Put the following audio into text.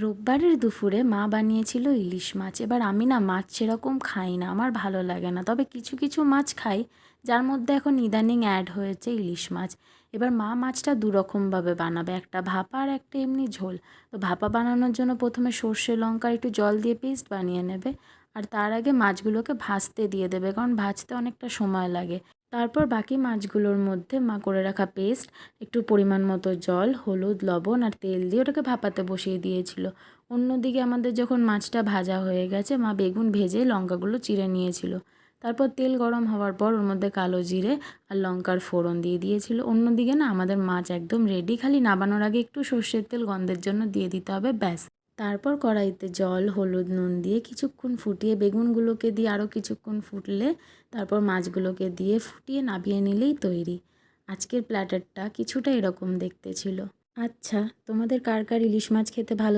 রোববারের দুপুরে মা বানিয়েছিল ইলিশ মাছ। এবার আমি না মাছ সেরকম খাই না, আমার ভালো লাগে না। তবে কিছু কিছু মাছ খাই, যার মধ্যে এখন ইদানিং অ্যাড হয়েছে ইলিশ মাছ। এবার মা মাছটা দুরকমভাবে বানাবে, একটা ভাপা আর একটা এমনি ঝোল। তো ভাপা বানানোর জন্য প্রথমে সর্ষে লঙ্কা একটু জল দিয়ে পেস্ট বানিয়ে নেবে, আর তার আগে মাছগুলোকে ভাজতে দিয়ে দেবে, কারণ ভাজতে অনেকটা সময় লাগে। তারপর বাকি মাছগুলোর মধ্যে মা করে রাখা পেস্ট, একটু পরিমাণ মতো জল, হলুদ, লবণ আর তেল দিয়ে ওটাকে ভাপাতে বসিয়ে দিয়েছিল। অন্যদিকে আমাদের যখন মাছটা ভাজা হয়ে গেছে, মা বেগুন ভেজে লঙ্কাগুলো চিড়ে নিয়েছিল। তারপর তেল গরম হওয়ার পর ওর মধ্যে কালো জিরে আর লঙ্কার ফোড়ন দিয়ে দিয়েছিল। অন্যদিকে না আমাদের মাছ একদম রেডি, খালি নামানোর আগে একটু সর্ষের তেল গন্ধের জন্য দিয়ে দিতে হবে, ব্যাস। তারপর কড়াইতে জল, হলুদ, নুন দিয়ে কিছুক্ষণ ফুটিয়ে বেগুনগুলোকে দিয়ে আরও কিছুক্ষণ ফুটলে তারপর মাছগুলোকে দিয়ে ফুটিয়ে নামিয়ে নিলেই তৈরি। আজকের প্ল্যাটারটা কিছুটা এরকম দেখতে ছিল। আচ্ছা, তোমাদের কার কার ইলিশ মাছ খেতে ভালো